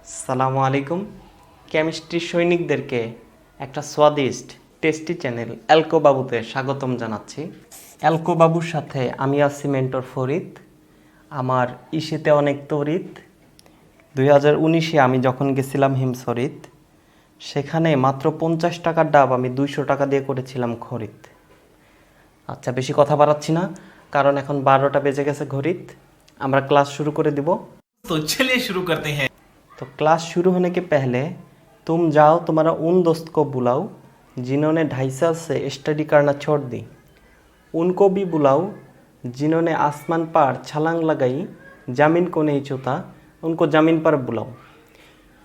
আসসালামু আলাইকুম। কেমিস্ট্রি সৈনিকদেরকে একটা স্বাদিষ্ট টেস্টি চ্যানেল অ্যালকো বাবুতে স্বাগতম জানাচ্ছি। অ্যালকো বাবুর সাথে আমি আছি মেন্টর ফরিদ। আমার ইসেতে অনেক তড়িৎ। 2019-এ আমি যখন গেছিলাম হিমছড়িত, সেখানে মাত্র 50 টাকার ডাব আমি 200 টাকা দিয়ে করেছিলাম খরিদ। আচ্ছা, বেশি কথা বাড়াচ্ছি না, কারণ এখন 12টা বেজে গেছে ঘড়িত। আমরা ক্লাस शुरू করে দিব। तो चलिए शुरू करते हैं। तो क्लास शुरू होने के पहले तुम जाओ, तुम्हारा उन दोस्त को बुलाओ जिन्होंने 2.5 साल से स्टडी करना छोड़ दी। उनको भी बुलाओ जिन्होंने आसमान पर छलांग लगाई, ज़मीन को नहीं छूता, उनको ज़मीन पर बुलाओ।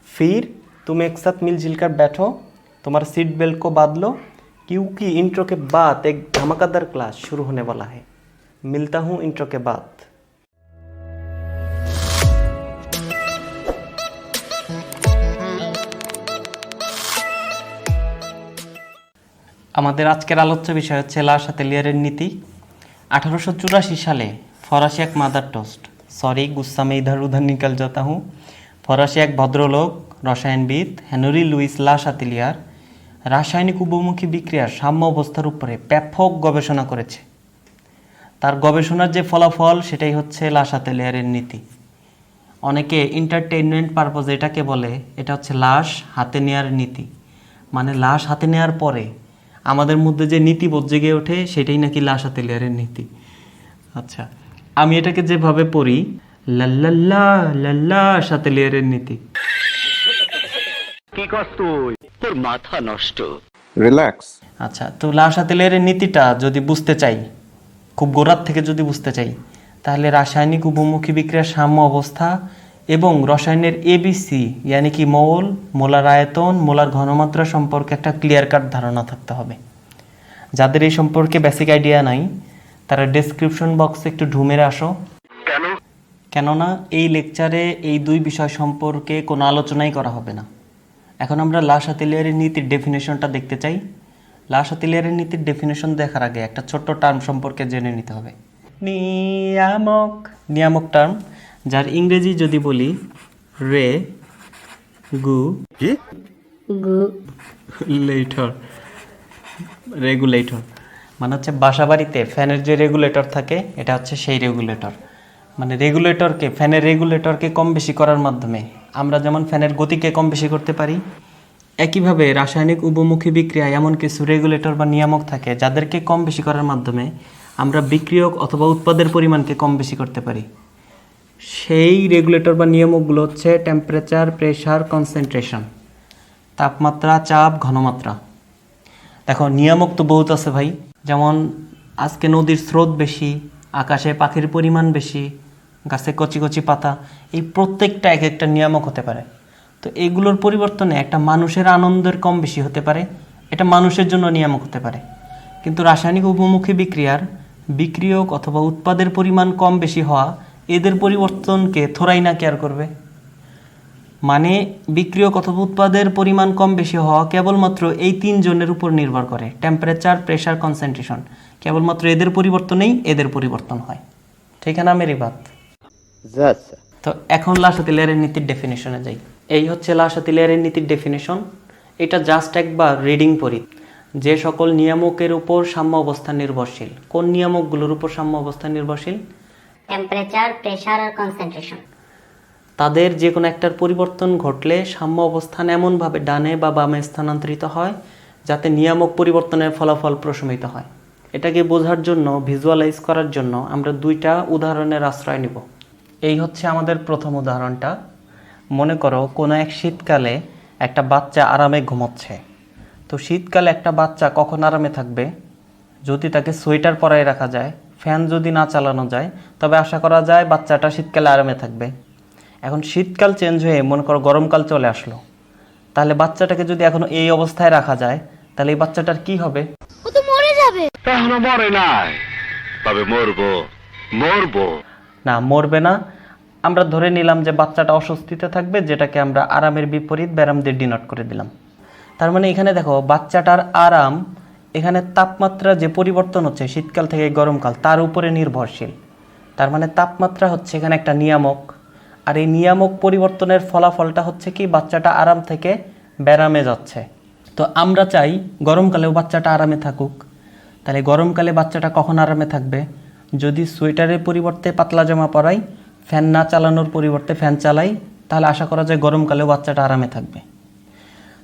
फिर तुम एक साथ मिलजुल कर बैठो, तुम्हारा सीट बेल्ट को बांध लो, क्योंकि इंट्रो के बाद एक धमाकेदार क्लास शुरू होने वाला है। मिलता हूँ इंट्रो के बाद। আমাদের আজকের আলোচ্য বিষয় হচ্ছে লাশ আতেলিয়ারের নীতি। 1884 সালে ফরাসি এক মাদার টোস্ট, সরি গুस्सा में इधर उधर निकल जाता हूँ, ফরাসি এক ভদ্রলোক রসায়নবিদ হেনরি লুইস লাশ আতেলিয়ার রাসায়নিক উভমুখী বিক্রিয়ার সাম্য অবস্থার উপরে ব্যাপক গবেষণা করেছে। তার গবেষণার যে ফলাফল সেটাই হচ্ছে লাশ আতেলিয়ারের নীতি। অনেকে এন্টারটেইনমেন্ট পারপোজে এটাকে বলে, এটা হচ্ছে লাশ হাতে নেওয়ার নীতি। মানে লাশ হাতে নেওয়ার পরে আমাদের মধ্যে যে নীতিবোধ জেগে ওঠে সেটাই নাকি লাশ আতেলিয়ারের নীতি। আচ্ছা, আমি এটাকে যেভাবে পড়ি, লাল্লাল্লা লাল্লা আতেলিয়ারের নীতি। কি কস তুই? তোর মাথা নষ্ট। রিল্যাক্স। আচ্ছা, তো লাশ আতেলিয়ারের নীতিটা যদি বুঝতে চাই, খুব গোড়ার থেকে যদি বুঝতে চাই, তাহলে রাসায়নিক উভমুখী বিক্রিয়ার সাম্য অবস্থা এবং রসায়নের এবিসি ইয়ানি কি মোল, মোলার আয়তন, মোলার ঘনমাত্রা সম্পর্কে একটা ক্লিয়ার কাট ধারণা থাকতে হবে। যাদের এই সম্পর্কে বেসিক আইডিয়া নাই তারা ডেসক্রিপশন বক্সে একটু ঢুমেরে আসো। কেননা এই লেকচারে এই দুই বিষয় সম্পর্কে কোনো আলোচনাই করা হবে না। এখন আমরা লাশ আতেলিয়ারের নীতির ডেফিনেশনটা দেখতে চাই। লাশ আতেলিয়ারের নীতির ডেফিনেশন দেখার আগে একটা ছোট্ট টার্ম সম্পর্কে জেনে নিতে হবে। নিয়ামক, নিয়ামক টার্ম, যার ইংরেজি যদি বলি রে গু লেটর, রেগুলেটর, মানে হচ্ছে বাসা বাড়িতে ফ্যানের যে রেগুলেটর থাকে এটা হচ্ছে সেই রেগুলেটর। মানে রেগুলেটরকে, ফ্যানের রেগুলেটরকে কম বেশি করার মাধ্যমে আমরা যেমন ফ্যানের গতিকে কম বেশি করতে পারি, একইভাবে রাসায়নিক উভমুখী বিক্রিয়ায় এমন কিছু রেগুলেটর বা নিয়ামক থাকে যাদেরকে কম বেশি করার মাধ্যমে আমরা বিক্রিয়ক অথবা উৎপাদের পরিমাণকে কম বেশি করতে পারি। সেই রেগুলেটর বা নিয়ামকগুলো হচ্ছে টেম্পারেচার, প্রেশার, কনসেন্ট্রেশন, তাপমাত্রা, চাপ, ঘনমাত্রা। দেখো, নিয়ামক তো বহুত আছে ভাই। যেমন আজকে নদীর স্রোত বেশি, আকাশে পাখির পরিমাণ বেশি, গাছে কচি কচি পাতা, এই প্রত্যেকটা এক একটা নিয়ামক হতে পারে। তো এগুলোর পরিবর্তনে একটা মানুষের আনন্দের কম বেশি হতে পারে, এটা মানুষের জন্য নিয়ামক হতে পারে। কিন্তু রাসায়নিক উভমুখী বিক্রিয়ার বিক্রিয়ক অথবা উৎপাদের পরিমাণ কম বেশি হওয়া, এদের পরিবর্তনকে থোড়াই না কেয়ার করবে। মানে বিক্রিয়ক অথবা উৎপাদের পরিমাণ কম বেশি হওয়া কেবলমাত্র এই 3 জনের উপর নির্ভর করে, টেম্পারেচার, প্রেশার, কনসেন্ট্রেশন। কেবলমাত্র এদের পরিবর্তনেই এদের পরিবর্তন হয়। ঠিক না মেরি বাত? তো এখন লাশ আতেলিয়ারের নীতির ডেফিনেশনে যাই। এই হচ্ছে লাশ আতেলিয়ারের নীতির ডেফিনেশন। এটা জাস্ট একবার রিডিং পড়ি। যে সকল নিয়ামকের উপর সাম্য অবস্থা নির্ভরশীল। কোন নিয়ামকগুলোর উপর সাম্য অবস্থা নির্ভরশীল? টেম্পারেচার, প্রেশার আর কনসেন্ট্রেশন। তাদের যে কোনো একটার পরিবর্তন ঘটলে সাম্য অবস্থান এমনভাবে ডানে বা বামে স্থানান্তরিত হয় যাতে নিয়ামক পরিবর্তনের ফলাফল প্রশমিত হয়। এটাকে বোঝার জন্য, ভিজুয়ালাইজ করার জন্য আমরা 2টা উদাহরণের আশ্রয় নিব। এই হচ্ছে আমাদের প্রথম উদাহরণটা। মনে করো কোনো এক শীতকালে একটা বাচ্চা আরামে ঘুমাচ্ছে। তো শীতকালে একটা বাচ্চা কখন আরামে থাকবে? যদি তাকে সোয়েটার পরায় রাখা যায়, ফ্যান যদি না চালানো যায়, তবে আশা করা যায় বাচ্চাটা শীতকালে আরামে থাকবে। এখন শীতকাল চেঞ্জ হয়ে মনে করো গরমকাল চলে আসলো, তাহলে বাচ্চাটাকে যদি এখনো এই অবস্থায় রাখা যায়, তাহলে এই বাচ্চাটার কি হবে? ও তো মরে যাবে। এখনো মরে নাই, তবে মরবো। না, মরবে না। আমরা ধরে নিলাম যে বাচ্চাটা অস্বস্তিতে থাকবে, যেটাকে আমরা আরামের বিপরীত ব্যারাম দিয়ে ডিনোট করে দিলাম। তার মানে এখানে দেখো, বাচ্চাটার আরাম এখানে তাপমাত্রা যে পরিবর্তন হচ্ছে শীতকাল থেকে গরমকাল, তার উপরে নির্ভরশীল। তার মানে তাপমাত্রা হচ্ছে এখানে একটা নিয়ামক, আর এই নিয়ামক পরিবর্তনের ফলাফলটা হচ্ছে কি বাচ্চাটা আরাম থেকে ব্যারামে যাচ্ছে। তো আমরা চাই গরমকালেও বাচ্চাটা আরামে থাকুক। তাহলে গরমকালে বাচ্চাটা কখন আরামে থাকবে? যদি সোয়েটারের পরিবর্তে পাতলা জামা পরাই, ফ্যান না চালানোর পরিবর্তে ফ্যান চালাই, তাহলে আশা করা যায় গরমকালেও বাচ্চাটা আরামে থাকবে।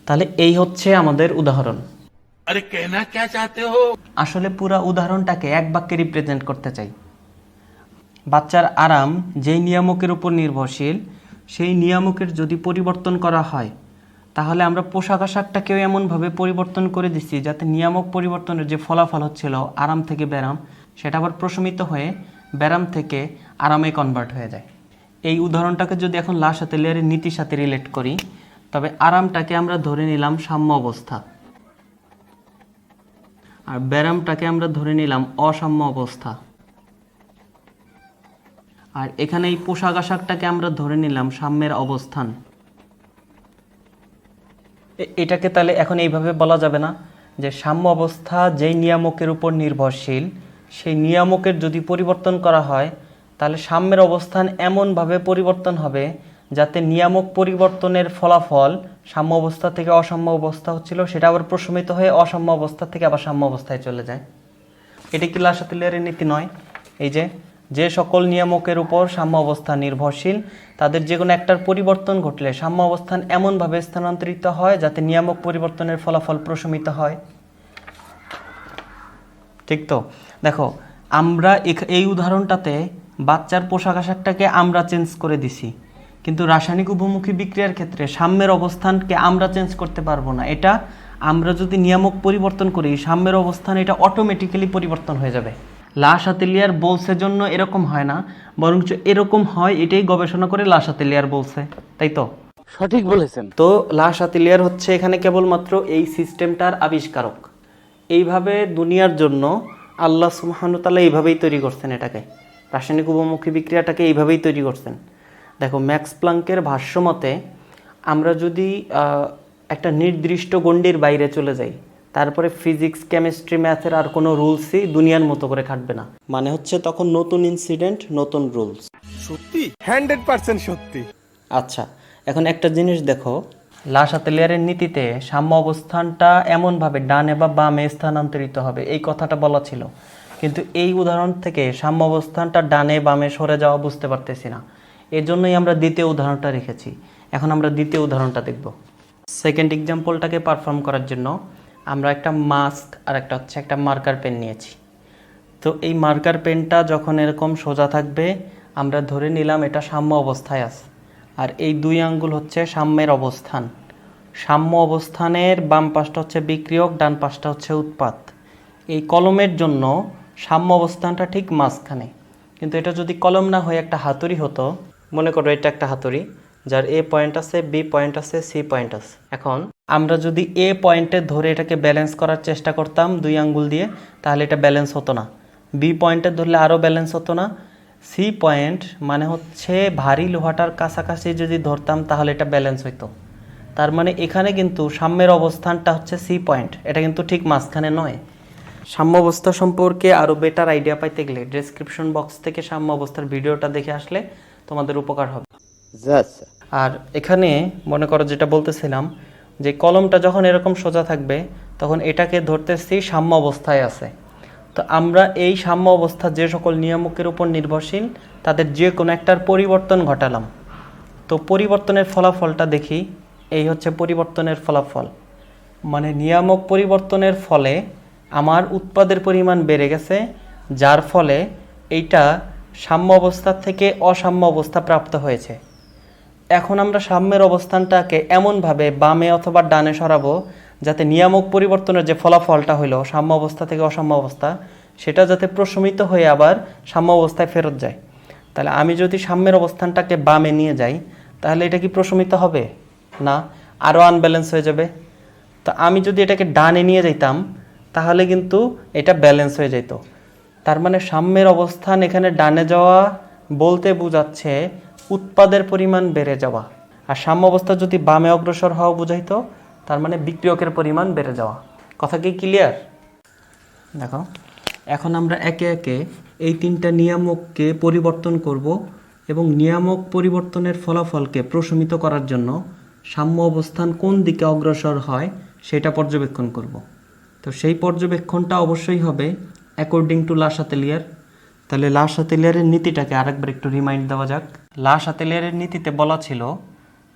তাহলে এই হচ্ছে আমাদের উদাহরণ। अरे कहना क्या चाहते हो? আসলে পুরো উদাহরণটাকে এক বাক্যে রিপ্রেজেন্ট করতে চাই। বাচ্চার আরাম যেই নিয়ামকের উপর নির্ভরশীল, সেই নিয়ামকের যদি পরিবর্তন করা হয়, তাহলে আমরা পোশাক আশাকটাকেও এমনভাবে পরিবর্তন করে দিচ্ছি যাতে নিয়ামক পরিবর্তনের যে ফলাফল হচ্ছিল আরাম থেকে ব্যারাম, সেটা আবার প্রশমিত হয়ে ব্যারাম থেকে আরামে কনভার্ট হয়ে যায়। এই উদাহরণটাকে যদি এখন লাশ আতেলিয়ারের নীতির সাথে রিলেট করি, তবে আরামটাকে আমরা ধরে নিলাম সাম্য অবস্থা, আর ব্যারামটাকে আমরা ধরে নিলাম অসাম্য অবস্থা, আর এখানে এই পোশাক আশাকটাকে আমরা ধরে নিলাম সাম্যের অবস্থান। এটাকে তাহলে এখন এইভাবে বলা যাবে না যে সাম্য অবস্থা যেই নিয়ামকের উপর নির্ভরশীল, সেই নিয়ামকের যদি পরিবর্তন করা হয় তাহলে সাম্যের অবস্থান এমনভাবে পরিবর্তন হবে যাতে নিয়ামক পরিবর্তনের ফলাফল সাম্য অবস্থা থেকে অসাম্য অবস্থা হচ্ছিল সেটা আবার প্রশমিত হয়ে অসাম্য অবস্থা থেকে আবার সাম্য অবস্থায় চলে যায়। এটা কি লাশ আতেলিয়ারের নীতি নয়? এই যে সকল নিয়ামকের উপর সাম্য অবস্থা নির্ভরশীল, তাদের যে কোনো একটার পরিবর্তন ঘটলে সাম্য অবস্থান এমনভাবে স্থানান্তরিত হয় যাতে নিয়ামক পরিবর্তনের ফলাফল প্রশমিত হয়। ঠিক তো? দেখো, আমরা এই উদাহরণটাতে বাচ্চার পোশাক আশাকটাকে আমরা চেঞ্জ করে দিছি, কিন্তু রাসায়নিক উপমুখী বিক্রিয়ার ক্ষেত্রে সাম্যের অবস্থানকে আমরা চেঞ্জ করতে পারবো না। এটা আমরা যদি নিয়ামক পরিবর্তন করি, সাম্যের অবস্থান এটা অটোমেটিক্যালি পরিবর্তন হয়ে যাবে। লাশ আতেলিয়ার বলছে জন্য এরকম হয় না, বরঞ্চ এরকম হয় এটাই গবেষণা করে লাশ আতেলিয়ার বলছে, তাই তো? সঠিক বলেছেন। তো লাশ আতেলিয়ার হচ্ছে এখানে কেবলমাত্র এই সিস্টেমটার আবিষ্কারক। এইভাবে দুনিয়ার জন্য আল্লাহ সুবহানাহু ওয়া তাআলা এইভাবেই তৈরি করছেন, এটাকে রাসায়নিক উপমুখী বিক্রিয়াটাকে এইভাবেই তৈরি করছেন। দেখো, ম্যাক্স প্লাঙ্কের ভাষ্যমতে আমরা যদি একটা নির্দিষ্ট গণ্ডির বাইরে চলে যাই, তারপরে ফিজিক্স কেমিস্ট্রি ম্যাথের আর কোনো রুলসই দুনিয়ার মতো করে খাটবে না। মানে হচ্ছে তখন নতুন ইনসিডেন্ট, নতুন রুলস। সত্যি 100% সত্যি। আচ্ছা, এখন একটা জিনিস দেখো, লাশ আতেলিয়ারের নীতিতে সাম্য অবস্থানটা এমনভাবে ডানে বা বামে স্থানান্তরিত হবে এই কথাটা বলা ছিল, কিন্তু এই উদাহরণ থেকে সাম্য অবস্থানটা ডানে বামে সরে যাওয়া বুঝতে পারতেছি না। এর জন্যই আমরা দ্বিতীয় উদাহরণটা রেখেছি। এখন আমরা দ্বিতীয় উদাহরণটা দেখব। সেকেন্ড এক্সাম্পলটাকে পারফর্ম করার জন্য আমরা একটা মাস্ক আর একটা মার্কার পেন নিয়েছি। তো এই মার্কার পেনটা যখন এরকম সোজা থাকবে, আমরা ধরে নিলাম এটা সাম্য অবস্থায় আছে, আর এই দুই আঙ্গুল হচ্ছে সাম্যের অবস্থান। সাম্য অবস্থানের বাম পাশটা হচ্ছে বিক্রিয়ক, ডান পাশটা হচ্ছে উৎপাদ। এই কলমের জন্য সাম্য অবস্থানটা ঠিক মাঝখানে, কিন্তু এটা যদি কলম না হয়ে একটা হাতুড়ি হতো, মনে করো এটা একটা হাতুড়ি যার এ পয়েন্ট আছে, বি পয়েন্ট আছে, সি পয়েন্ট আছে। এখন আমরা যদি এ পয়েন্টে ধরে এটাকে ব্যালেন্স করার চেষ্টা করতাম দুই আঙ্গুল দিয়ে, তাহলে এটা ব্যালেন্স হতো না। বি পয়েন্টে ধরলে আরও ব্যালেন্স হতো না। সি পয়েন্ট মানে হচ্ছে ভারী লোহাটার কাছাকাছি যদি ধরতাম তাহলে এটা ব্যালেন্স হইতো। তার মানে এখানে কিন্তু সাম্যের অবস্থানটা হচ্ছে সি পয়েন্ট, এটা কিন্তু ঠিক মাঝখানে নয়। সাম্য অবস্থা সম্পর্কে আরও বেটার আইডিয়া পাইতে গেলে ডেসক্রিপশন বক্স থেকে সাম্য অবস্থার ভিডিওটা দেখে আসলে তোমাদের উপকার হবে। আর এখানে মনে করো যেটা বলতেছিলাম, যে কলমটা যখন এরকম সোজা থাকবে তখন এটাকে ধরতেছি সাম্য অবস্থায় আছে। তো আমরা এই সাম্য অবস্থা যে সকল নিয়ামকের উপর নির্ভরশীল তাদের যে কোনো একটার পরিবর্তন ঘটালাম। তো পরিবর্তনের ফলাফলটা দেখি, এই হচ্ছে পরিবর্তনের ফলাফল। মানে নিয়ামক পরিবর্তনের ফলে আমার উৎপাদের পরিমাণ বেড়ে গেছে, যার ফলে এইটা সাম্য অবস্থা থেকে অসাম্য অবস্থা প্রাপ্ত হয়েছে। এখন আমরা সাম্যের অবস্থানটাকে এমনভাবে বামে অথবা ডানে সরাবো যাতে নিয়ামক পরিবর্তনের যে ফলাফলটা হলো সাম্য অবস্থা থেকে অসাম্য অবস্থা, সেটা যাতে প্রশমিত হয়ে আবার সাম্য অবস্থায় ফেরত যায়। তাহলে আমি যদি সাম্যের অবস্থানটাকে বামে নিয়ে যাই, তাহলে এটা কি প্রশমিত হবে না, আরও আনব্যালেন্স হয়ে যাবে। তো আমি যদি এটাকে ডানে নিয়ে যাইতাম তাহলে কিন্তু এটা ব্যালেন্স হয়ে যেত। তার মানে সাম্যের অবস্থান এখানে ডানে যাওয়া বলতে বোঝাচ্ছে উৎপাদের পরিমাণ বেড়ে যাওয়া, আর সাম্য অবস্থা যদি বামে অগ্রসর হওয়া বুঝাইতো তার মানে বিক্রিয়কের পরিমাণ বেড়ে যাওয়া। কথা কি ক্লিয়ার? দেখো, এখন আমরা একে একে এই তিনটা নিয়ামককে পরিবর্তন করব এবং নিয়ামক পরিবর্তনের ফলাফলকে প্রশমিত করার জন্য সাম্য অবস্থান কোন দিকে অগ্রসর হয় সেটা পর্যবেক্ষণ করব। তো সেই পর্যবেক্ষণটা অবশ্যই হবে অ্যাকর্ডিং টু লা শাতেলিয়ার। তাহলে লা শাতেলিয়ারের নীতিটাকে আরেকবার একটু রিমাইন্ড দেওয়া যাক। লা শাতেলিয়ারের নীতিতে বলা ছিল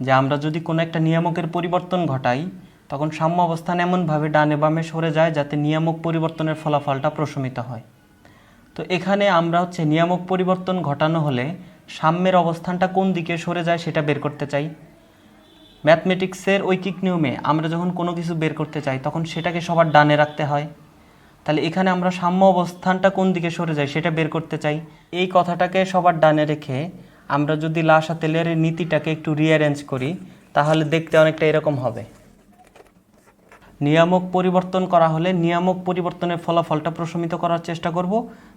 যে আমরা যদি কোনো একটা নিয়ামকের পরিবর্তন ঘটাই তখন সাম্য অবস্থান এমনভাবে ডানে বামে সরে যায় যাতে নিয়ামক পরিবর্তনের ফলাফলটা প্রশমিত হয়। তো এখানে আমরা নিয়ামক পরিবর্তন ঘটানো হলে সাম্যের অবস্থানটা কোন দিকে সরে যায় সেটা বের করতে চাই। ম্যাথমেটিক্সের ঐকিক নিয়মে আমরা যখন কোনো কিছু বের করতে চাই তখন সেটাকে সবার ডানে রাখতে হয়। তাহলে এখানে আমরা সাম্য অবস্থানটা কোন দিকে সরে যায় সেটা বের করতে চাই। এই কথাটাকে সবার ডানে রেখে আমরা যদি লা শাতেলিয়ারের নীতিটাকে একটু রিঅ্যারেঞ্জ করি তাহলে দেখতে অনেকটা এরকম হবে। নিয়ামক পরিবর্তন করা হলে নিয়ামক পরিবর্তনের ফলাফলটা প্রশমিত করার চেষ্টা করব,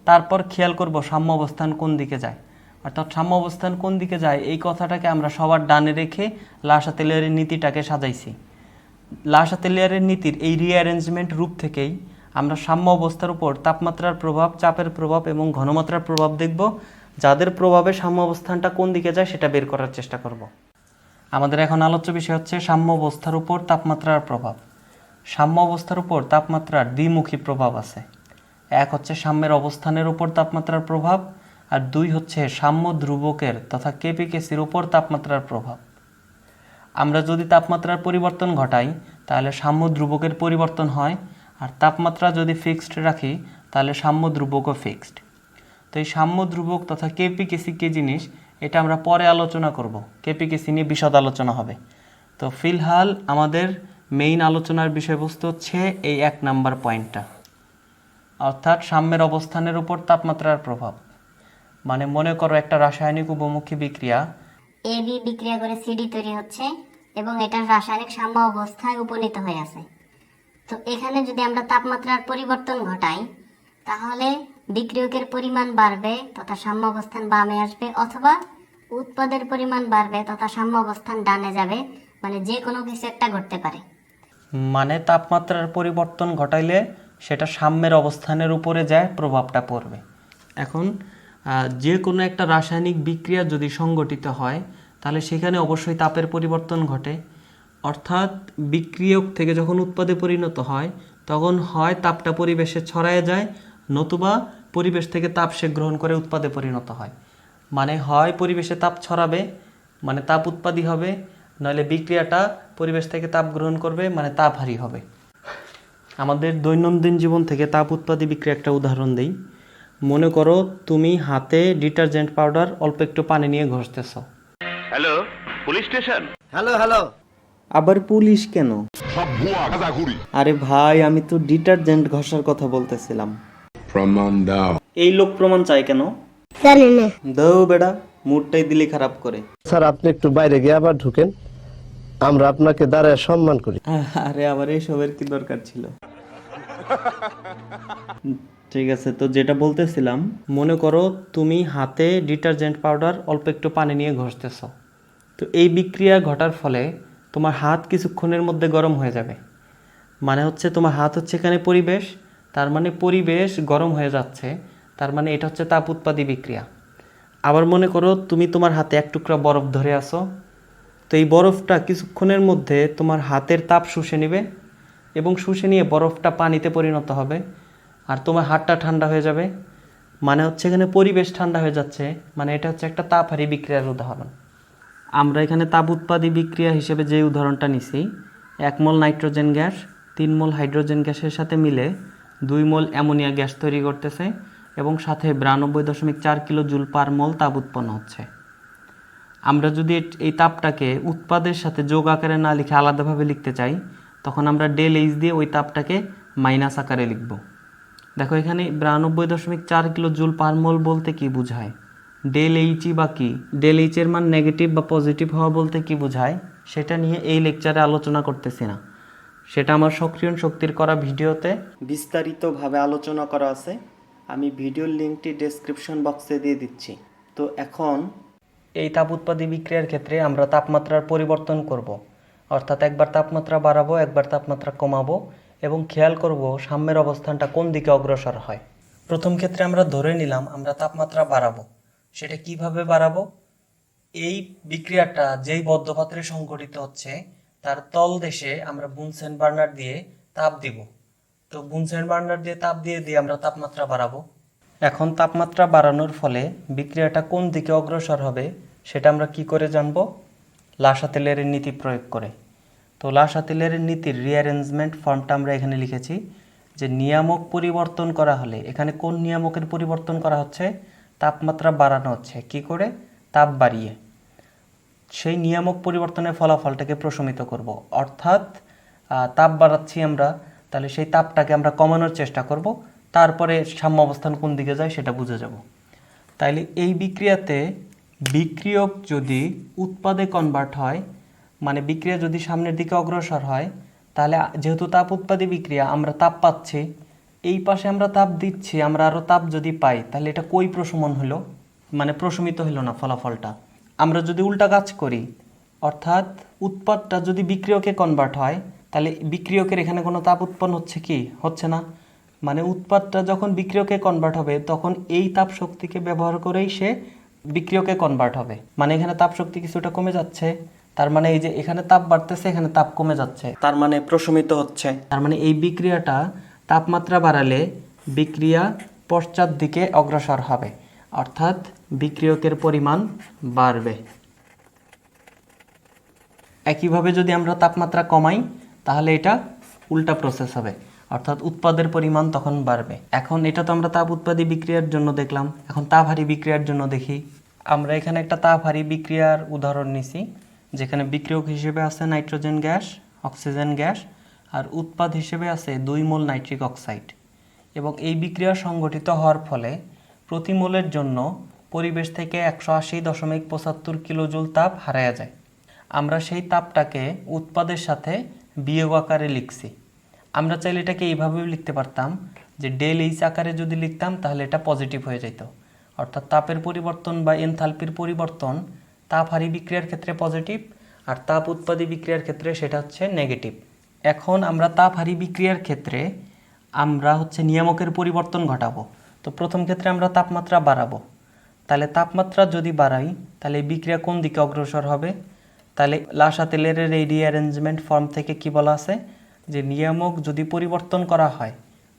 তারপর খেয়াল করব সাম্য অবস্থান কোন দিকে যায়। অর্থাৎ সাম্য অবস্থান কোন দিকে যায় এই কথাটাকে আমরা সবার ডানে রেখে লা শাতেলিয়ারের নীতিটাকে সাজাইছি। লা শাতেলিয়ারের নীতির এই রিঅ্যারেঞ্জমেন্ট রূপ থেকেই আমরা সাম্য অবস্থার উপর তাপমাত্রার প্রভাব, চাপের প্রভাব এবং ঘনমাত্রার প্রভাব দেখব, যাদের প্রভাবে সাম্য অবস্থানটা কোন দিকে যায় সেটা বের করার চেষ্টা করব। আমাদের এখন আলোচ্য বিষয় হচ্ছে সাম্য অবস্থার উপর তাপমাত্রার প্রভাব। সাম্য অবস্থার উপর তাপমাত্রার দ্বিমুখী প্রভাব আছে। এক হচ্ছে সাম্যের অবস্থানের উপর তাপমাত্রার প্রভাব, আর দুই হচ্ছে সাম্য ধ্রুবকের তথা কেপিকেসির উপর তাপমাত্রার প্রভাব। আমরা যদি তাপমাত্রার পরিবর্তন ঘটাই তাহলে সাম্য ধ্রুবকের পরিবর্তন হয়, আর তাপমাত্রা যদি ফিক্সড রাখি তাহলে সাম্য ধ্রুবকও ফিক্সড। তো এই সাম্য ধ্রুবক তথা কেপিকেসি কী জিনিস এটা আমরা পরে আলোচনা করব। কেপিকেসি নিয়ে বিশদ আলোচনা হবে। তো ফিলহাল আমাদের মেইন আলোচনার বিষয়বস্তু হচ্ছে এই 1 নাম্বার পয়েন্টটা, অর্থাৎ সাম্যের অবস্থানের উপর তাপমাত্রার প্রভাব। মানে মনে করো একটা রাসায়নিক উপমুখী বিক্রিয়া, AB বিক্রিয়া করে CD তৈরি হচ্ছে এবং এটার রাসায়নিক সাম্য অবস্থায় উপনীত হয়ে আছে। তো এখানে যদি আমরা তাপমাত্রার পরিবর্তন ঘটাই তাহলে বিক্রিয়কের পরিমাণ বাড়বে তথা সাম্য অবস্থান বামে আসবে, অথবা উৎপাদের পরিমাণ বাড়বে তথা সাম্য অবস্থান ডানে যাবে। মানে যে কোনো কিছু একটা ঘটতে পারে। মানে তাপমাত্রার পরিবর্তন ঘটাইলে সেটা সাম্যের অবস্থানের উপরে যায়, প্রভাবটা পড়বে। এখন যে কোনো একটা রাসায়নিক বিক্রিয়া যদি সংগঠিত হয় তাহলে সেখানে অবশ্যই তাপের পরিবর্তন ঘটে। অর্থাৎ বিক্রিয়ক থেকে যখন উৎপাদে পরিণত হয় তখন হয় তাপটা পরিবেশে ছড়ায় যায়, নতুবা পরিবেশ থেকে তাপ সে গ্রহণ করে উৎপাদে পরিণত হয়। মানে হয় পরিবেশে তাপ ছড়াবে মানে তাপ উৎপাদী হবে, নইলে বিক্রিয়াটা পরিবেশ থেকে তাপ গ্রহণ করবে মানে তাপহারী হবে। আমাদের দৈনন্দিন জীবন থেকে তাপ উৎপাদী বিক্রিয়া একটা উদাহরণ দেই। মনে করো তুমি হাতে ডিটারজেন্ট পাউডার অল্প একটু পানি নিয়ে ঘষতেছ। Hello, police station. আবার পুলিশ কেন? আরে ভাই, আমি তো ডিটারজেন্ট ঘষার কথা বলতেছিলাম। প্রমাণ দাও। এই লোক প্রমাণ চাই কেন? জানি না। দাও বেড়া, মুডটাই দিলি খারাপ করে। স্যার আপনি একটু বাইরে গিয়ে আবার ঢুকেন, আমরা আপনাকে দাঁড়ায় সম্মান করি। আরে আবার এইসবের কি দরকার ছিল? ঠিক আছে, তো যেটা বলতেছিলাম, মনে করো তুমি হাতে ডিটারজেন্ট পাউডার অল্প একটু পানি নিয়ে ঘষতেছ। তো এই বিক্রিয়া ঘটার ফলে তোমার হাত কিছুক্ষণের মধ্যে গরম হয়ে যাবে। মানে হচ্ছে তোমার হাত হচ্ছে এখানে পরিবেশ, তার মানে পরিবেশ গরম হয়ে যাচ্ছে, তার মানে এটা হচ্ছে তাপ উৎপাদী বিক্রিয়া। আবার মনে করো তুমি তোমার হাতে এক টুকরা বরফ ধরে আসো, তো এই বরফটা কিছুক্ষণের মধ্যে তোমার হাতের তাপ শুষে নেবে এবং শুষে নিয়ে বরফটা পানিতে পরিণত হবে, আর তোমার হাতটা ঠান্ডা হয়ে যাবে। মানে হচ্ছে এখানে পরিবেশ ঠান্ডা হয়ে যাচ্ছে, মানে এটা হচ্ছে একটা তাপহারী বিক্রিয়ার উদাহরণ। আমরা এখানে তাপ উৎপাদী বিক্রিয়া হিসেবে যে উদাহরণটা নিছি, 1 মোল নাইট্রোজেন গ্যাস 3 মোল হাইড্রোজেন গ্যাসের সাথে মিলে 2 মোল অ্যামোনিয়া গ্যাস তৈরি করতেছে এবং সাথে 92.4 কিলো জুল পার মোল তাপ উৎপন্ন হচ্ছে। আমরা যদি এই তাপটাকে উৎপাদের সাথে যোগ আকারে না লিখে আলাদাভাবে লিখতে চাই তখন আমরা ডেল এইচ দিয়ে ওই তাপটাকে মাইনাস আকারে লিখব। দেখো এখানে 92.4 কিলো জুল পার মোল বলতে কি বোঝায়, ডেল এইচই বা কি, ডেল এইচের মান নেগেটিভ বা পজিটিভ হওয়া বলতে কি বোঝায় সেটা নিয়ে এই লেকচারে আলোচনা করতেছি না। সেটা আমার সক্রিয়ণ শক্তির করা ভিডিওতে বিস্তারিতভাবে আলোচনা করা আছে, আমি ভিডিওর লিঙ্কটি ডেসক্রিপশন বক্সে দিয়ে দিচ্ছি। তো এখন এই তাপ উৎপাদী বিক্রিয়ার ক্ষেত্রে আমরা তাপমাত্রার পরিবর্তন করব, অর্থাৎ একবার তাপমাত্রা বাড়াবো একবার তাপমাত্রা কমাবো এবং খেয়াল করব সাম্যের অবস্থানটা কোন দিকে অগ্রসর হয়। প্রথম ক্ষেত্রে আমরা ধরে নিলাম আমরা তাপমাত্রা বাড়াবো। সেটা কিভাবে বাড়াবো? এই বিক্রিয়াটা যেই বদ্ধপাত্রে সংঘটিত হচ্ছে তার তলদেশে আমরা বুনসেন বার্নার দিয়ে তাপ দিব। তো বুনসেন বার্নার দিয়ে তাপ দিয়ে আমরা তাপমাত্রা বাড়াবো। এখন তাপমাত্রা বাড়ানোর ফলে বিক্রিয়াটা কোন দিকে অগ্রসর হবে সেটা আমরা কি করে জানবো? লাসাতেলের নীতি প্রয়োগ করে। তো লাসাতেলের নীতির রিঅ্যারেঞ্জমেন্ট ফর্মটা আমরা এখানে লিখেছি যে নিয়ামক পরিবর্তন করা হলে এখানে কোন নিয়ামকের পরিবর্তন করা হচ্ছে? তাপমাত্রা বাড়ানো হচ্ছে। কি করে? তাপ বাড়িয়ে। সেই নিয়ামক পরিবর্তনের ফলাফলটাকে প্রশমিত করব, অর্থাৎ তাপ বাড়াচ্ছি আমরা, তাহলে সেই তাপটাকে আমরা কমানোর চেষ্টা করব, তারপরে সাম্য অবস্থান কোন দিকে যায় সেটা বুঝে যাব। তাইলে এই বিক্রিয়াতে বিক্রিয়ক যদি উৎপাদে কনভার্ট হয়, মানে বিক্রিয়া যদি সামনের দিকে অগ্রসর হয়, তাহলে যেহেতু তাপ উৎপাদী বিক্রিয়া আমরা তাপ পাচ্ছি, এই পাশে আমরা তাপ দিচ্ছি, আমরা আরও তাপ যদি পাই তাহলে এটা কই প্রশমন হলো, মানে প্রশমিত হলো না ফলাফলটা। আমরা যদি উল্টা কাজ করি, অর্থাৎ উৎপাদটা যদি বিক্রিয়কে কনভার্ট হয়, তাহলে বিক্রিয়কের এখানে কোনো তাপ উৎপন্ন হচ্ছে কি? হচ্ছে না। মানে উৎপাদটা যখন বিক্রিয়কে কনভার্ট হবে তখন এই তাপ শক্তিকে ব্যবহার করেই সে বিক্রিয়কে কনভার্ট হবে। মানে এখানে তাপ শক্তি কিছুটা কমে যাচ্ছে, তার মানে এই যে এখানে তাপ বাড়তেছে এখানে তাপ কমে যাচ্ছে, তার মানে প্রশমিত হচ্ছে। তার মানে এই বিক্রিয়াটা তাপমাত্রা বাড়ালে বিক্রিয়া পশ্চাৎ দিকে অগ্রসর হবে, অর্থাৎ বিক্রিয়কের পরিমাণ বাড়বে। একইভাবে যদি আমরা তাপমাত্রা কমাই তাহলে এটা উল্টা প্রসেস হবে, অর্থাৎ উৎপাদের পরিমাণ তখন বাড়বে। এখন এটা তো আমরা তাপ উৎপাদী বিক্রিয়ার জন্য দেখলাম, এখন তাপহারী বিক্রিয়ার জন্য দেখি। আমরা এখানে একটা তাপহারী বিক্রিয়ার উদাহরণ নিছি, যেখানে বিক্রিয়ক হিসেবে আছে নাইট্রোজেন গ্যাস, অক্সিজেন গ্যাস, আর উৎপাদ হিসেবে আছে 2 মোল নাইট্রিক অক্সাইড। এবং এই বিক্রিয়া সংঘটিত হওয়ার ফলে প্রতি মোলের জন্য পরিবেশ থেকে 180.75 কিলোজুল তাপ হারায়া যায়। আমরা সেই তাপটাকে উৎপাদের সাথে বিয়োগ আকারে লিখছি। আমরা চাইলে এটাকে এইভাবেও লিখতে পারতাম যে ডেল এইচ আকারে যদি লিখতাম তাহলে এটা পজিটিভ হয়ে যেত, অর্থাৎ তাপের পরিবর্তন বা এনথালপির পরিবর্তন তাপহারী বিক্রিয়ার ক্ষেত্রে পজিটিভ, আর তাপ উৎপাদী বিক্রিয়ার ক্ষেত্রে সেটা হচ্ছে নেগেটিভ। এখন আমরা তাপহারী বিক্রিয়ার ক্ষেত্রে আমরা নিয়ামকের পরিবর্তন ঘটাবো। তো প্রথম ক্ষেত্রে আমরা তাপমাত্রা বাড়াবো। তাহলে তাপমাত্রা যদি বাড়াই তাহলে এই বিক্রিয়া কোন দিকে অগ্রসর হবে? তাহলে লাসাতেলের এই রিঅ্যারেঞ্জমেন্ট ফর্ম থেকে কি বলা আছে যে নিয়ামক যদি পরিবর্তন করা হয়,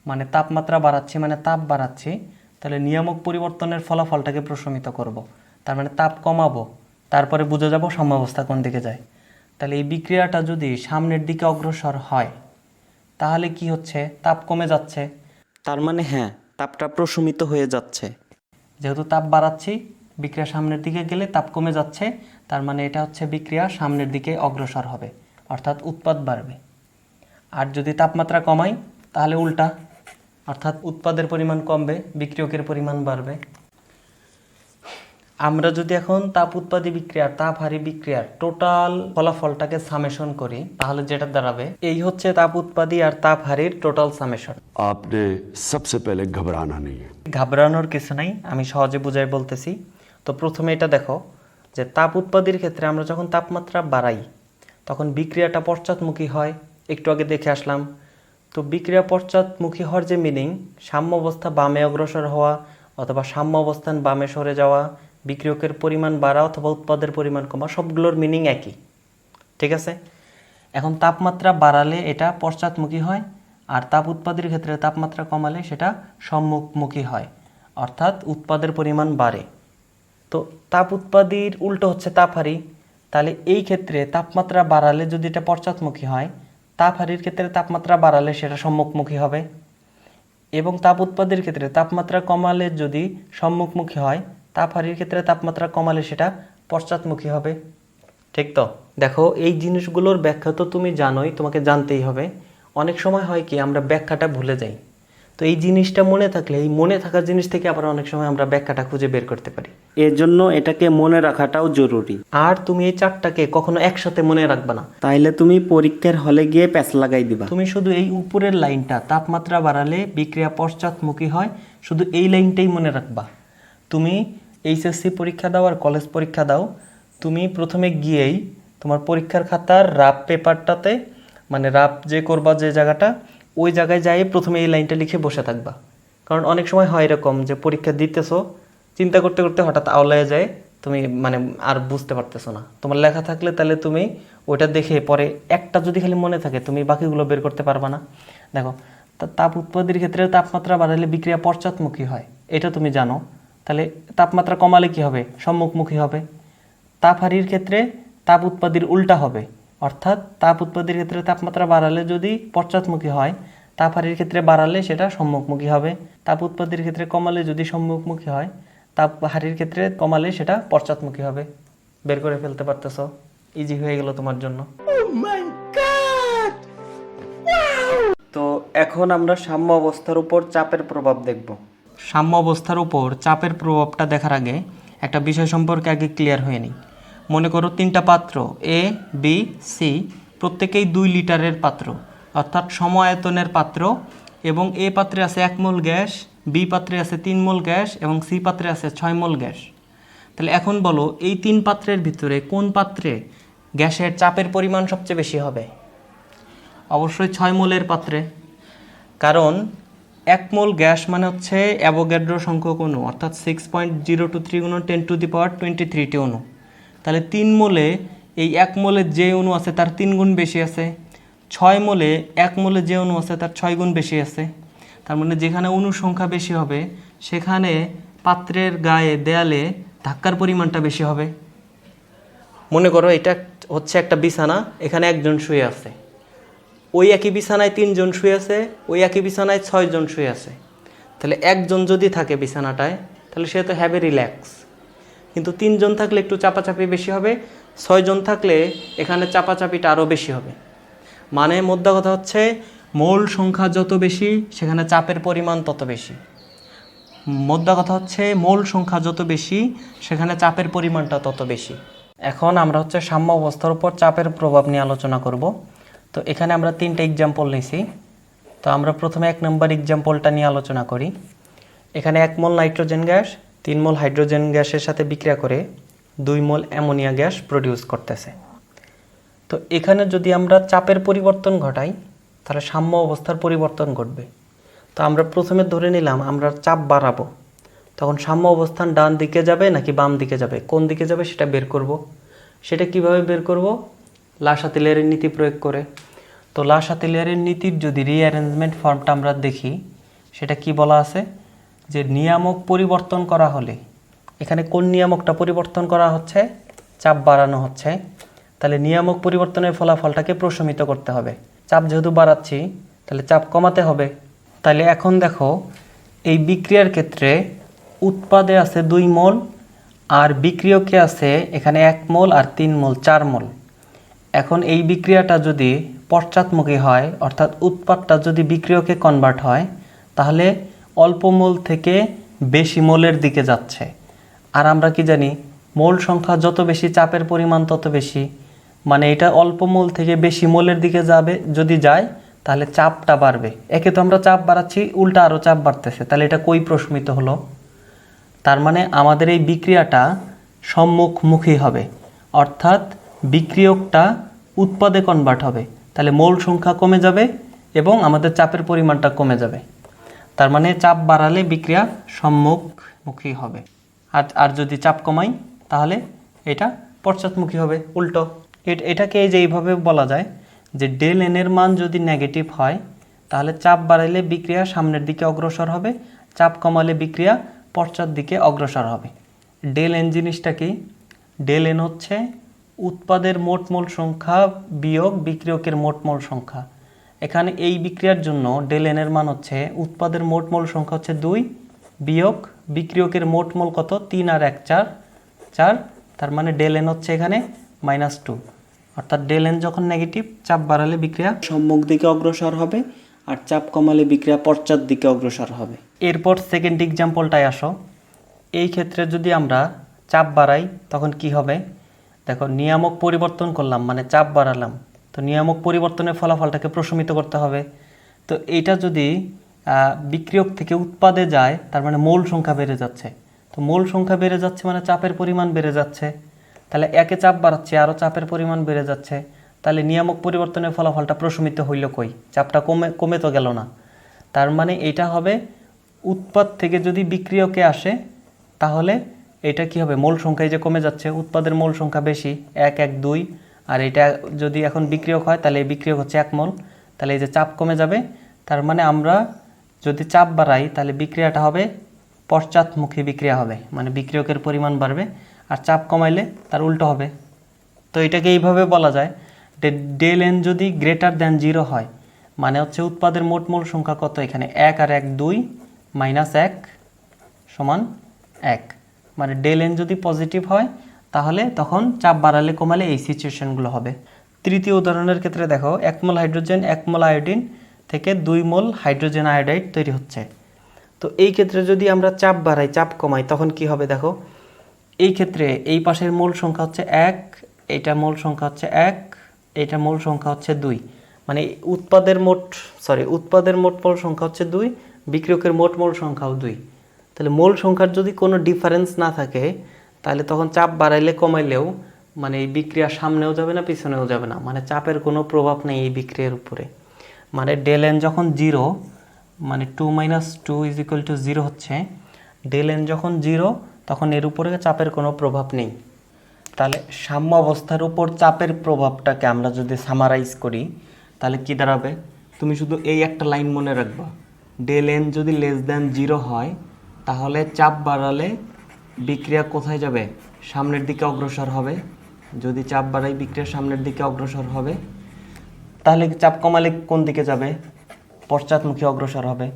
মানে তাপমাত্রা বাড়াচ্ছি মানে তাপ বাড়াচ্ছি, তাহলে নিয়ামক পরিবর্তনের ফলাফলটাকে প্রশমিত করব, তার মানে তাপ কমাবো, তারপরে বুঝে যাব সাম্যাবস্থা কোন দিকে যায়। তাহলে এই বিক্রিয়াটা যদি সামনের দিকে অগ্রসর হয় তাহলে কি হচ্ছে? তাপ কমে যাচ্ছে, তার মানে হ্যাঁ তাপটা প্রশমিত হয়ে যাচ্ছে। যেহেতু তাপ বাড়াচ্ছি, বিক্রিয়া সামনের দিকে গেলে তাপ কমে যাচ্ছে, তার মানে এটা বিক্রিয়া সামনের দিকে অগ্রসর হবে, অর্থাৎ উৎপাদ বাড়বে। আর যদি তাপমাত্রা কমাই তাহলে উল্টা, অর্থাৎ উৎপাদের পরিমাণ কমবে, বিক্রিয়কের পরিমাণ বাড়বে। আমরা যদি এখন তাপ উৎপাদী বিক্রিয়ার তাপহারী বিক্রিয়ার টোটাল ফলাফলটাকে সামেশন করি তাহলে যেটা দাঁড়াবে এই হচ্ছে তাপ উৎপাদী আর তাপহারীর টোটাল সামেশন। आपने सबसे पहले घबराना नहीं है। ঘাবড়ানোর কিছু নাই, আমি সহজে বুঝাই বলতেছি। তো প্রথমে এটা দেখো যে তাপ উৎপাদীর ক্ষেত্রে আমরা যখন তাপমাত্রা বাড়াই তখন বিক্রিয়াটা পশ্চাৎমুখী হয়, একটু আগে দেখে আসলাম। তো বিক্রিয়া পশ্চাৎমুখী হওয়ার যে মিনিং, সাম্য অবস্থা বামে অগ্রসর হওয়া অথবা সাম্য অবস্থান বামে সরে যাওয়া, বিক্রিয়কের পরিমাণ বাড়া অথবা উৎপাদের পরিমাণ কমা, সবগুলোর মিনিং একই, ঠিক আছে? এখন তাপমাত্রা বাড়ালে এটা পশ্চাৎমুখী হয়, আর তাপ উৎপাদের ক্ষেত্রে তাপমাত্রা কমালে সেটা সম্মুখমুখী হয়, অর্থাৎ উৎপাদের পরিমাণ বাড়ে। তো তাপ উৎপাদীর উল্টো হচ্ছে তাপহারী, তাহলে এই ক্ষেত্রে তাপমাত্রা বাড়ালে যদি এটা পশ্চাৎমুখী হয়, তাপহারীর ক্ষেত্রে তাপমাত্রা বাড়ালে সেটা সম্মুখমুখী হবে, এবং তাপ উৎপাদের ক্ষেত্রে তাপমাত্রা কমালে যদি সম্মুখমুখী হয়, তাপহারীর ক্ষেত্রে তাপমাত্রা কমালে সেটা পশ্চাৎমুখী হবে, ঠিক তো? দেখো এই জিনিসগুলোর ব্যাখ্যা তো তুমি জানোই, তোমাকে জানতেই হবে। অনেক সময় হয় কি আমরা ব্যাখ্যাটা ভুলে যাই, তো এই জিনিসটা মনে থাকলে এই মনে থাকা জিনিস থেকে আবার অনেক সময় আমরা ব্যাখ্যাটা খুঁজে বের করতে পারি। এর জন্য এটাকে মনে রাখাটাও জরুরি। আর তুমি এই চারটাকে কখনো একসাথে মনে রাখবা না, তাইলে তুমি পরীক্ষার হলে গিয়ে প্যাচ লাগাই দিবা। তুমি শুধু এই উপরের লাইনটা, তাপমাত্রা বাড়ালে বিক্রিয়া পশ্চাৎমুখী হয়, শুধু এই লাইনটাই মনে রাখবা। তুমি এইচএসসি পরীক্ষা দাও আর কলেজ পরীক্ষা দাও, তুমি প্রথমে গিয়েই তোমার পরীক্ষার খাতার রাফ পেপারটাতে, মানে রাফ যে করবা যে জায়গাটা, ওই জায়গায় যাই প্রথমে এই লাইনটা লিখে বসে থাকবা। কারণ অনেক সময় হয় এরকম যে পরীক্ষা দিতেছো, চিন্তা করতে করতে হঠাৎ আওলায় যায়, তুমি মানে আর বুঝতে পারতেছো না। তোমার লেখা থাকলে তাহলে তুমি ওইটা দেখে পরে একটা যদি খালি মনে থাকে তুমি বাকিগুলো বের করতে পারবা না। দেখো, তাপ উৎপাদনের ক্ষেত্রে তাপমাত্রা বাড়ালে বিক্রিয়া পশ্চাৎমুখী হয়, এটা তুমি জানো। তাহলে তাপমাত্রা কমালে কি হবে? সম্মুখমুখী হবে। তাপ হারির ক্ষেত্রে তাপ উৎপাদনের উল্টা হবে, অর্থাৎ তাপ উৎপাদনের ক্ষেত্রে তাপমাত্রা বাড়ালে যদি পশ্চাৎমুখী হয়, তাপ হারির ক্ষেত্রে বাড়ালে সেটা সম্মুখমুখী হবে। তাপ উৎপাদনের ক্ষেত্রে কমালে যদি সম্মুখমুখী হয়, তাপ হারির ক্ষেত্রে কমালে সেটা পশ্চাৎমুখী হবে। বের করে ফেলতে পারতেছো? ইজি হয়ে গেল তোমার জন্য। তো এখন আমরা সাম্য অবস্থার উপর চাপের প্রভাব দেখব। সাম্য অবস্থার উপর চাপের প্রভাবটা দেখার আগে একটা বিষয় সম্পর্কে আগে ক্লিয়ার হয়ে নিই। মনে করো 3টা পাত্র এ, বি, সি, প্রত্যেকেই 2 লিটারের পাত্র, অর্থাৎ সম আয়তনের পাত্র, এবং এ পাত্রে আছে 1 মোল গ্যাস, বি পাত্রে আছে 3 মোল গ্যাস এবং সি পাত্রে আছে 6 মোল গ্যাস। তাহলে এখন বলো এই 3 পাত্রের ভিতরে কোন পাত্রে গ্যাসের চাপের পরিমাণ সবচেয়ে বেশি হবে? অবশ্যই 6 মোলের পাত্রে, কারণ 1 মোল গ্যাস মানে হচ্ছে অ্যাভোগাড্রো সংখ্যক অণু, অর্থাৎ 6.023 × 10⁻23 অণু। তাহলে 3 মোলে এই 1 মোলে যে অণু আছে তার 3 গুণ বেশি আছে, 6 মোলে 1 মোলে যে অণু আছে তার 6 গুণ বেশি আছে। তার মানে যেখানে অণুর সংখ্যা বেশি হবে সেখানে পাত্রের গায়ে দেয়ালে ধাক্কার পরিমাণটা বেশি হবে। মনে করো এটা হচ্ছে একটা বিছানা, এখানে একজন শুয়ে আছে, ওই একই বিছানায় 3 জন শুয়ে আছে, ওই একই বিছানায় 6 জন শুয়ে আছে। তাহলে একজন যদি থাকে বিছানাটায় তাহলে সে তো হ্যাভি রিল্যাক্স, কিন্তু 3 জন থাকলে একটু চাপাচাপি বেশি হবে, 6 জন থাকলে এখানে চাপাচাপিটা আরও বেশি হবে। মানে মোদ্দা কথা হচ্ছে মোল সংখ্যা যত বেশি সেখানে চাপের পরিমাণ তত বেশি। মোদ্দা কথা হচ্ছে মোল সংখ্যা যত বেশি সেখানে চাপের পরিমাণটা তত বেশি। এখন আমরা হচ্ছে সাম্য অবস্থার উপর চাপের প্রভাব নিয়ে আলোচনা করব। তো এখানে আমরা 3টা এক্সাম্পল নিয়েছি। তো আমরা প্রথমে 1 নম্বর এক্সাম্পলটা নিয়ে আলোচনা করি। এখানে 1 মোল নাইট্রোজেন গ্যাস 3 মোল হাইড্রোজেন গ্যাসের সাথে বিক্রিয়া করে 2 মোল অ্যামোনিয়া গ্যাস প্রডিউস করতেছে। তো এখানে যদি আমরা চাপের পরিবর্তন ঘটাই তাহলে সাম্য অবস্থার পরিবর্তন ঘটবে। তো আমরা প্রথমে ধরে নিলাম আমরা চাপ বাড়াবো, তখন সাম্য অবস্থান ডান দিকে যাবে নাকি বাম দিকে যাবে, কোন দিকে যাবে সেটা বের করব। সেটা কিভাবে বের করব? লা-শাতিলের নীতি প্রয়োগ করে। তো লা-শাতিলের নীতির যদি রিঅ্যারেঞ্জমেন্ট ফর্মটা আমরা দেখি, সেটা কি বলা আছে যে নিয়ামক পরিবর্তন করা হলে, এখানে কোন নিয়ামকটা পরিবর্তন করা হচ্ছে? চাপ বাড়ানো হচ্ছে। তাহলে নিয়ামক পরিবর্তনের ফলাফলটাকে প্রশমিত করতে হবে। চাপ যেহেতু বাড়াচ্ছি তাহলে চাপ কমাতে হবে। তাহলে এখন দেখো এই বিক্রিয়ার ক্ষেত্রে উৎপাদে আছে 2 মোল আর বিক্রিয়কে আছে এখানে 1 মোল আর 3 মোল, 4 মোল। এখন এই বিক্রিয়াটা যদি পশ্চাৎমুখী হয়, অর্থাৎ উৎপাদটা যদি বিক্রিয়কে কনভার্ট হয়, তাহলে অল্প মোল থেকে বেশি মোলের দিকে যাচ্ছে। আর আমরা কি জানি মোল সংখ্যা যত বেশি চাপের পরিমাণ তত বেশি, মানে এটা অল্প মোল থেকে বেশি মোলের দিকে যাবে, যদি যায় তাহলে চাপটা বাড়বে। একে তো আমরা চাপ বাড়াচ্ছি, উল্টা আরও চাপ বাড়তেছে, তাহলে এটা কই প্রশমিত হলো? তার মানে আমাদের এই বিক্রিয়াটা সম্মুখমুখী হবে, অর্থাৎ বিক্রিয়কটা উৎপাদে কনভার্ট হবে। তাহলে মোল সংখ্যা কমে যাবে এবং আমাদের চাপের পরিমাণটা কমে যাবে। তার মানে চাপ বাড়ালে বিক্রিয়া সম্মুখমুখী হবে, আর যদি চাপ কমাই তাহলে এটা পশ্চাৎমুখী হবে, উল্টো। এটাকে এই যে এইভাবে বলা যায় যে ডেল এন এর মান যদি নেগেটিভ হয় তাহলে চাপ বাড়াইলে বিক্রিয়া সামনের দিকে অগ্রসর হবে, চাপ কমালে বিক্রিয়া পশ্চাৎ দিকে অগ্রসর হবে। ডেল এন জিনিসটা কি? ডেল এন হচ্ছে উৎপাদের মোট মোল সংখ্যা বিয়োগ বিক্রিয়কের মোট মোল সংখ্যা। এখানে এই বিক্রিয়ার জন্য ডেল এন এর মান হচ্ছে উৎপাদের মোট মোল সংখ্যা হচ্ছে 2 বিয়োগ বিক্রিয়কের মোট মোল কত? 3 আর 1 4। তার মানে ডেল এন হচ্ছে এখানে -2, অর্থাৎ ডেল এন যখন নেগেটিভ চাপ বাড়ালে বিক্রিয়া সম্মুখ দিকে অগ্রসর হবে আর চাপ কমালে বিক্রিয়া পশ্চাৎ দিকে অগ্রসর হবে। এরপর সেকেন্ড এক্সাম্পলটায় আসো। এই ক্ষেত্রে যদি আমরা চাপ বাড়াই তখন কি হবে? দেখো নিয়ামক পরিবর্তন করলাম মানে চাপ বাড়ালাম, তো নিয়ামক পরিবর্তনের ফলাফলটাকে প্রশমিত করতে হবে। তো এটা যদি বিক্রিয়ক থেকে উৎপাদে যায় তার মানে মোল সংখ্যা বেড়ে যাচ্ছে। তো মোল সংখ্যা বেড়ে যাচ্ছে মানে চাপের পরিমাণ বেড়ে যাচ্ছে। তাহলে একে চাপ বাড়াচ্ছে আরও চাপের পরিমাণ বেড়ে যাচ্ছে। তাহলে নিয়ামক পরিবর্তনের ফলাফলটা প্রশমিত হইল কই? চাপটা কমে তো গেল না। তার মানে এটা হবে উৎপাদ থেকে যদি বিক্রিয়কে আসে তাহলে এটা কি হবে, মোল সংখ্যায় যে কমে যাচ্ছে, উৎপাদের মোল সংখ্যা বেশি 1 1 2, আর এটা যদি এখন বিক্রিয়ক হয় তাহলে এই বিক্রিয়ক হচ্ছে 1 মোল, তাহলে এই যে চাপ কমে যাবে। তার মানে আমরা যদি চাপ বাড়াই তাহলে বিক্রিয়াটা হবে পশ্চাৎমুখী বিক্রিয়া হবে, মানে বিক্রিয়কের পরিমাণ বাড়বে, আর চাপ কমাইলে তার উল্টো হবে। তো এটাকে এইভাবে বলা যায়, ডেল এন যদি গ্রেটার দ্যান 0 হয়, মানে হচ্ছে উৎপাদের মোট মোল সংখ্যা কত, এখানে 1 আর 1 2 মাইনাস 1 সমান 1, মানে ডেল এন যদি পজিটিভ হয় তাহলে তখন চাপ বাড়ালে কমালে এই সিচুয়েশনগুলো হবে। তৃতীয় উদাহরণের ক্ষেত্রে দেখো 1 মোল হাইড্রোজেন 1 মোল আয়োডিন থেকে 2 মোল হাইড্রোজেন আয়োডাইড তৈরি হচ্ছে। তো এই ক্ষেত্রে যদি আমরা চাপ বাড়াই চাপ কমাই তখন কি হবে দেখো, এই ক্ষেত্রে এই পাশের মোল সংখ্যা হচ্ছে 1, এটা মোল সংখ্যা হচ্ছে 1, এটা মোল সংখ্যা হচ্ছে 2, মানে উৎপাদের মোট মোল সংখ্যা হচ্ছে 2, বিক্রিয়কের মোট মোল সংখ্যাও 2। তাহলে মোল সংখ্যার যদি কোনো ডিফারেন্স না থাকে তাহলে তখন চাপ বাড়াইলে কমাইলেও মানে এই বিক্রিয়া সামনেও যাবে না পিছনেও যাবে না, মানে চাপের কোনো প্রভাব নেই এই বিক্রিয়ার উপরে। মানে ডেল এন যখন 0, মানে 2 - 2 = 0 হচ্ছে, ডেল এন যখন 0 তখন এর উপরে চাপের কোনো প্রভাব নেই। তাহলে সাম্য অবস্থার উপর চাপের প্রভাবটাকে আমরা যদি সামারাইজ করি তাহলে কি দাঁড়াবে, তুমি শুধু এই একটা লাইন মনে রাখবা, ডেল এন যদি লেস দ্যান 0 হয় তাহলে চাপ বাড়ালে বিক্রিয়া কোথায় যাবে, সামনের দিকে অগ্রসর হবে। যদি চাপ বাড়াই বিক্রিয়া সামনের দিকে অগ্রসর হবে, তাহলে চাপ কমালে কোন দিকে যাবে, পশ্চাৎমুখী অগ্রসর হবে।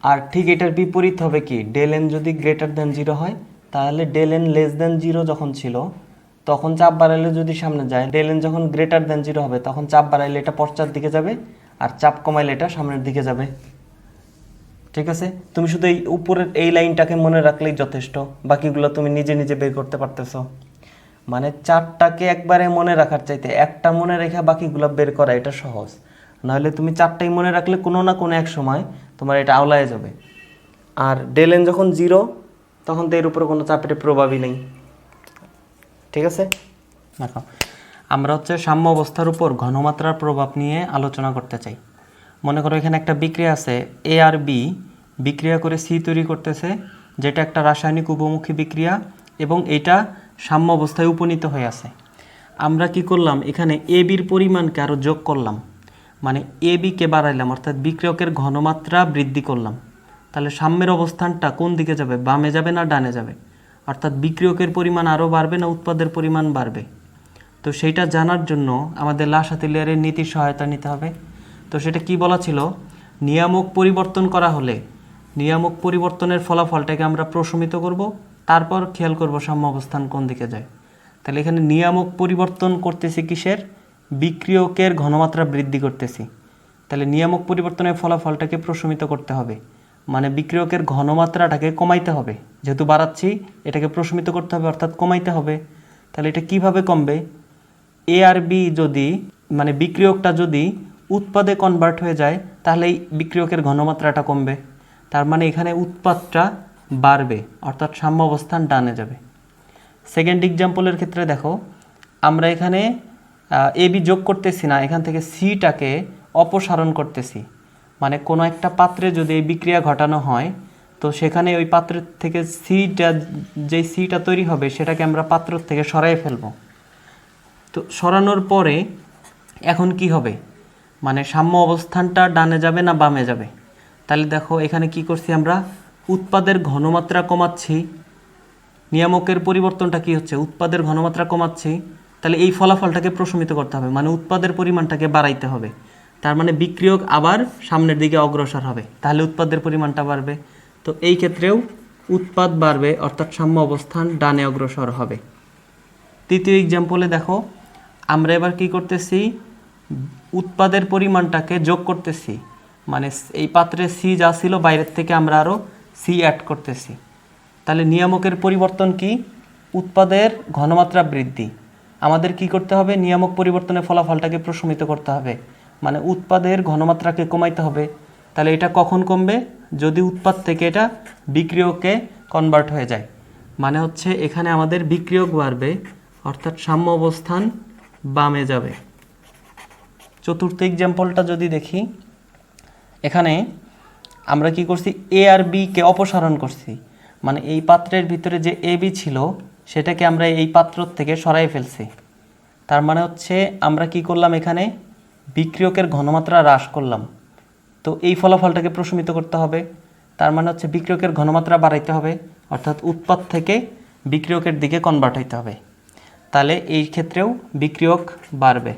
আর ঠিক এটার বিপরীত হবে কি, ডেল এন যদি গ্রেটার দ্যান 0 হয় তাহলে ডেল এন লেস দ্যান 0 যখন ছিল তখন চাপ বাড়াইলে যদি সামনে যায়, ডেল এন যখন গ্রেটার দ্যান 0 হবে তখন চাপ বাড়াইলে এটা পশ্চাৎ দিকে যাবে, আর চাপ কমাইলে এটা সামনের দিকে যাবে। ঠিক আছে, তুমি শুধু এই উপরের এই লাইনটাকে মনে রাখলেই যথেষ্ট, বাকিগুলো তুমি নিজে নিজে বের করতে পারতেছো। মানে চারটাকে একবারে মনে রাখার চাইতে একটা মনে রেখে বাকিগুলো বের করা এটা সহজ, নাহলে তুমি চারটাই মনে রাখলে কোনো না কোনো এক সময় তোমার এটা আওলায় যাবে। আর ডেল এন যখন 0 তখন তো এর উপরে কোনো চাপের প্রভাবই নেই। ঠিক আছে, দেখো আমরা হচ্ছে সাম্য অবস্থার উপর ঘনমাত্রার প্রভাব নিয়ে আলোচনা করতে চাই। মনে করো এখানে একটা বিক্রিয়া আছে, এ আর বি বিক্রিয়া করে সি তৈরি করতেছে, যেটা একটা রাসায়নিক উভমুখী বিক্রিয়া এবং এটা সাম্য অবস্থায় উপনীত হয়ে আছে। আমরা কি করলাম, এখানে এ বির পরিমাণকে আরও যোগ করলাম, মানে এ বিকে বাড়াইলাম, অর্থাৎ বিক্রিয়কের ঘনমাত্রা বৃদ্ধি করলাম। তাহলে সাম্যের অবস্থানটা কোন দিকে যাবে, বামে যাবে না ডানে যাবে, অর্থাৎ বিক্রিয়কের পরিমাণ আরও বাড়বে না উৎপাদের পরিমাণ বাড়বে। তো সেইটা জানার জন্য আমাদের লাসাতিলিয়ারের নীতির সহায়তা নিতে হবে। তো সেটা কি বলা ছিল, নিয়ামক পরিবর্তন করা হলে নিয়ামক পরিবর্তনের ফলাফলটাকে আমরা প্রশমিত করব, তারপর খেয়াল করব সাম্য অবস্থান কোন দিকে যায়। তাহলে এখানে নিয়ামক পরিবর্তন করতেছি কিসের, বিক্রিয়কের ঘনমাত্রা বৃদ্ধি করতেছি। তাহলে নিয়ামক পরিবর্তনের ফলাফলটাকে প্রশমিত করতে হবে, মানে বিক্রিয়কের ঘনমাত্রাটাকে কমাইতে হবে, যেহেতু বাড়াচ্ছি এটাকে প্রশমিত করতে হবে অর্থাৎ কমাইতে হবে। তাহলে এটা কিভাবে কমবে, এ আর বি যদি মানে বিক্রিয়কটা যদি উৎপাদে কনভার্ট হয়ে যায় তাহলে এই বিক্রিয়কের ঘনমাত্রাটা কমবে, তার মানে এখানে উৎপাদটা বাড়বে অর্থাৎ সাম্য অবস্থান ডানে যাবে। সেকেন্ড এক্সাম্পলের ক্ষেত্রে দেখো আমরা এখানে এ বি যোগ করতেছি না, এখান থেকে সিটাকে অপসারণ করতেছি। মানে কোনো একটা পাত্রে যদি এই বিক্রিয়া ঘটানো হয় তো সেখানে ওই পাত্রের থেকে যেই সিটা তৈরি হবে সেটাকে আমরা পাত্র থেকে সরাই ফেলবো। তো সরানোর পরে এখন কি হবে, মানে সাম্য অবস্থানটা ডানে যাবে না বামে যাবে। তাহলে দেখো এখানে কি করছি, আমরা উৎপাদের ঘনমাত্রা কমাচ্ছি, নিয়ামকের পরিবর্তনটা কি হচ্ছে, উৎপাদের ঘনমাত্রা কমাচ্ছি। তাহলে এই ফলাফলটাকে প্রশমিত করতে হবে, মানে উৎপাদের পরিমাণটাকে বাড়াইতে হবে। তার মানে বিক্রিয়ক আবার সামনের দিকে অগ্রসর হবে, তাহলে উৎপাদের পরিমাণটা বাড়বে। তো এই ক্ষেত্রেও উৎপাদ বাড়বে অর্থাৎ সাম্য অবস্থান ডানে অগ্রসর হবে। তৃতীয় এক্সাম্পলে দেখো আমরা এবার কি করতেছি, উৎপাদের পরিমাণটাকে যোগ করতেছি, মানে এই পাত্রে সি যা ছিল বাইরের থেকে আমরা আরও সি অ্যাড করতেছি। তাহলে নিয়ামকের পরিবর্তন কি, উৎপাদের ঘনমাত্রা বৃদ্ধি। আমাদের কি করতে হবে, নিয়ামক পরিবর্তনের ফলাফলটাকে প্রশমিত করতে হবে, মানে উৎপাদের ঘনমাত্রাকে কমাইতে হবে। তাহলে এটা কখন কমবে, যদি উৎপাদ থেকে এটা বিক্রিয়কে কনভার্ট হয়ে যায়, মানে হচ্ছে এখানে আমাদের বিক্রিয়ক বাড়বে অর্থাৎ সাম্য অবস্থান বামে যাবে। চতুর্থ এক্সাম্পলটা যদি দেখি, এখানে আমরা কি করছি, এ আর বিকে অপসারণ করছি, মানে এই পাত্রের ভিতরে যে এবি ছিল সেটাকে আমরা এই পাত্র থেকে সরাই ফেলছি। তার মানে হচ্ছে আমরা কি করলাম, এখানে বিক্রিয়কের ঘনমাত্রা হ্রাস করলাম। তো এই ফলাফলটাকে প্রশমিত করতে হবে। তার মানে হচ্ছে বিক্রিয়কের ঘনমাত্রা বাড়াইতে হবে, অর্থাৎ উৎপাদ থেকে বিক্রিয়কের দিকে কনভার্ট হইতে হবে। তাহলে এই ক্ষেত্রেও বিক্রিয়ক বাড়বে,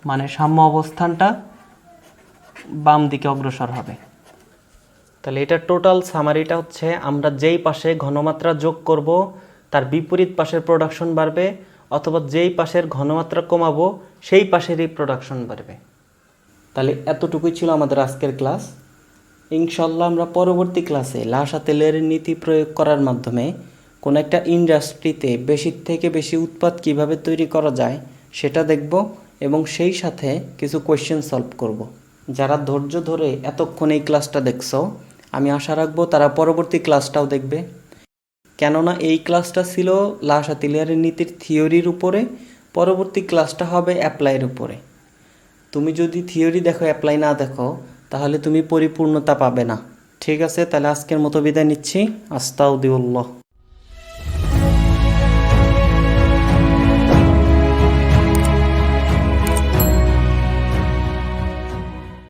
মানে সাম্য অবস্থানটা বাম দিকে অগ্রসর হবে। তাহলে এটার টোটাল সামারিটা হচ্ছে আমরা যেই পাশে ঘনমাত্রা যোগ করব তার বিপরীত পাশের প্রোডাকশন বাড়বে, অথবা যেই পাশের ঘনমাত্রা কমাবো সেই পাশেরই প্রোডাকশন বাড়বে। তাহলে এতটুকুই ছিল আমাদের আজকের ক্লাস। ইনশাল্লাহ আমরা পরবর্তী ক্লাসে লাসা তেলের নীতি প্রয়োগ করার মাধ্যমে কোনো একটা ইন্ডাস্ট্রিতে বেশির থেকে বেশি উৎপাদ কিভাবে তৈরি করা যায় সেটা দেখব, এবং সেই সাথে কিছু কোয়েশ্চেন সলভ করব। যারা ধৈর্য ধরে এতক্ষণ এই ক্লাসটা দেখছো, আমি আশা রাখবো তারা পরবর্তী ক্লাসটাও দেখবে, কেননা এই ক্লাসটা ছিল লাসা তেলের নীতির থিওরির উপরে, পরবর্তী ক্লাসটা হবে অ্যাপ্লাইয়ের উপরে। তুমি যদি থিওরি দেখো, অ্যাপ্লাই না দেখো, তাহলে তুমি পরিপূর্ণতা পাবে না। ঠিক আছে, তাহলে আজকের মতো বিদায় নিচ্ছি। আস্তাগফিরুল্লাহ।